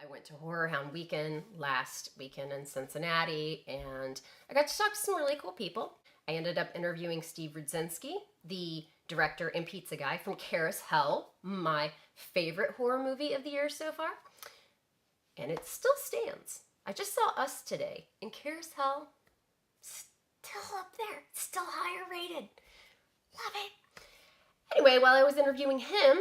I went to Horror Hound Weekend last weekend in Cincinnati, and I got to talk to some really cool people. I ended up interviewing Steve Rudzinski, the director and pizza guy from Karis Hell, my favorite horror movie of the year so far. And it still stands. I just saw Us today, and Karis Hell, still up there, still higher rated. Love it. Anyway, while I was interviewing him,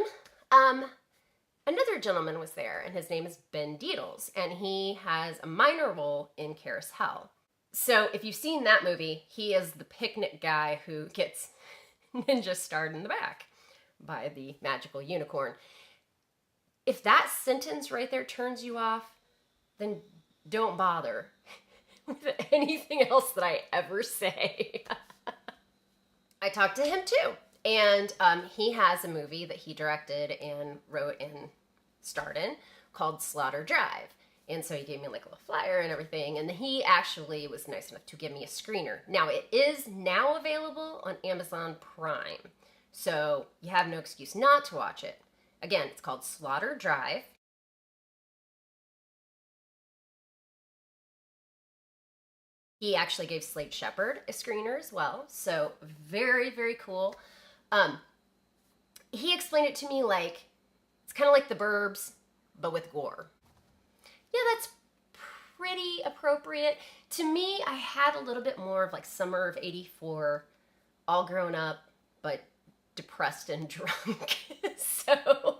another gentleman was there, and his name is Ben Deedles, and he has a minor role in Karis Hell. So if you've seen that movie, he is the picnic guy who gets ninja starred in the back by the magical unicorn. If that sentence right there turns you off, then don't bother with anything else that I ever say. I talked to him too. And he has a movie that he directed and wrote and starred in called Slaughter Drive. And so he gave me like a little flyer and everything. And he actually was nice enough to give me a screener. Now it is now available on Amazon Prime. So you have no excuse not to watch it. Again, it's called Slaughter Drive. He actually gave Slade Shepherd a screener as well. So very, very cool. He explained it to me like, it's kind of like The Burbs, but with gore. Yeah, that's pretty appropriate. To me, I had a little bit more of like summer of '84, all grown up, but depressed and drunk. So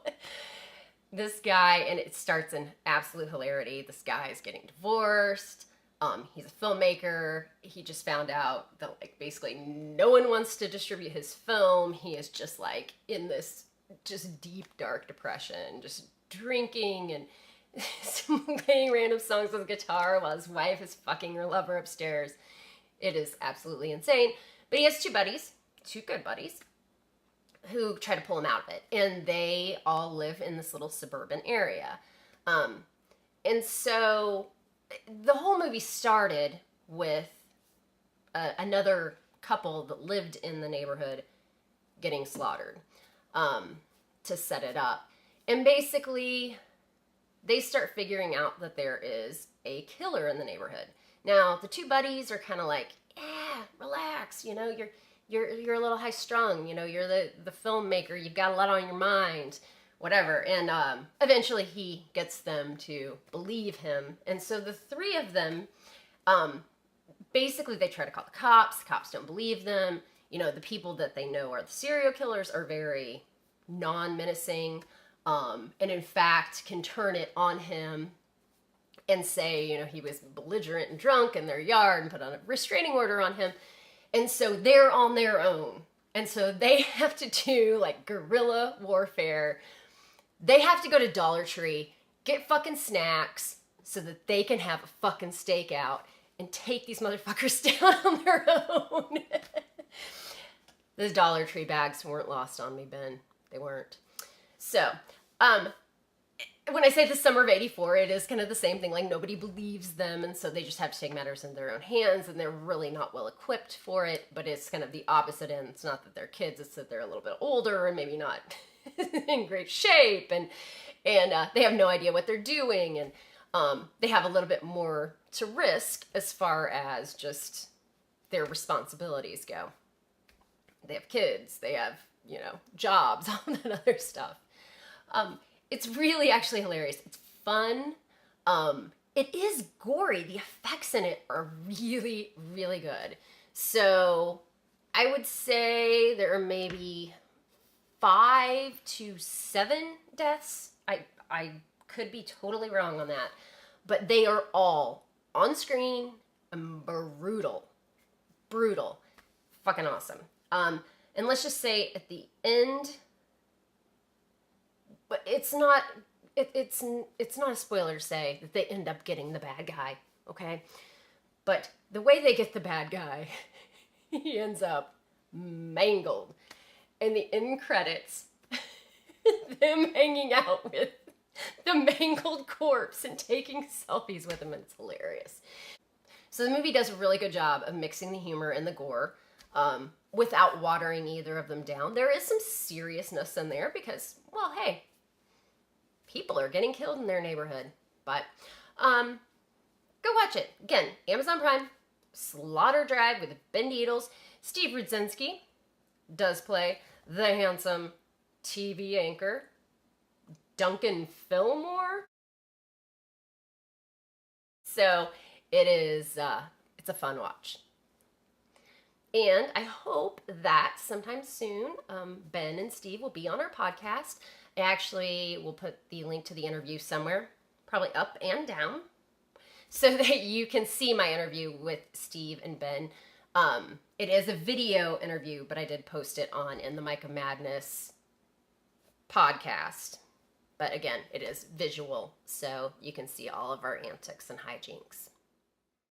this guy, and it starts in absolute hilarity. This guy is getting divorced. He's a filmmaker. He just found out that like basically no one wants to distribute his film. He is just like in this just deep, dark depression, just drinking and playing random songs on the guitar while his wife is fucking her lover upstairs. It is absolutely insane. But he has two buddies, two good buddies, who try to pull him out of it. And they all live in this little suburban area. And so the whole movie started with another couple that lived in the neighborhood getting slaughtered to set it up. And basically, they start figuring out that there is a killer in the neighborhood. Now, the two buddies are kind of like, yeah, relax, you know, you're a little high strung, you know, you're the filmmaker, you've got a lot on your mind, whatever. And eventually he gets them to believe him. And so the three of them, basically they try to call the cops don't believe them. You know, the people that they know are the serial killers are very non-menacing, and in fact can turn it on him and say, you know, he was belligerent and drunk in their yard and put on a restraining order on him. And so they're on their own. And so they have to do like guerrilla warfare. They have to go to Dollar Tree, get fucking snacks so that they can have a fucking stakeout and take these motherfuckers down on their own. Those Dollar Tree bags weren't lost on me, Ben. They weren't. So, when I say the summer of '84, it is kind of the same thing. Like, nobody believes them, and so they just have to take matters in their own hands, and they're really not well equipped for it, but it's kind of the opposite end. It's not that they're kids, it's that they're a little bit older and maybe not in great shape, and they have no idea what they're doing, and they have a little bit more to risk as far as just their responsibilities go. They have kids, they have, you know, jobs, all that other stuff. It's really actually hilarious. It's fun. It is gory. The effects in it are really, really good. So I would say there are maybe 5 to 7 deaths. I could be totally wrong on that. But they are all on screen and brutal. Brutal. Fucking awesome. And let's just say at the end, but it's not a spoiler to say that they end up getting the bad guy, okay? But the way they get the bad guy, he ends up mangled. And the end credits, them hanging out with the mangled corpse and taking selfies with him, and it's hilarious. So the movie does a really good job of mixing the humor and the gore without watering either of them down. There is some seriousness in there because, well, hey, people are getting killed in their neighborhood. But go watch it. Again, Amazon Prime, Slaughter Drive with Ben Needles. Steve Rudzinski does play the handsome TV anchor Duncan Fillmore. So it is, it's a fun watch. And I hope that sometime soon, Ben and Steve will be on our podcast. I actually will put the link to the interview somewhere, probably up and down, so that you can see my interview with Steve and Ben. It is a video interview, but I did post it on In the Mic of Madness podcast. But again, it is visual, so you can see all of our antics and hijinks.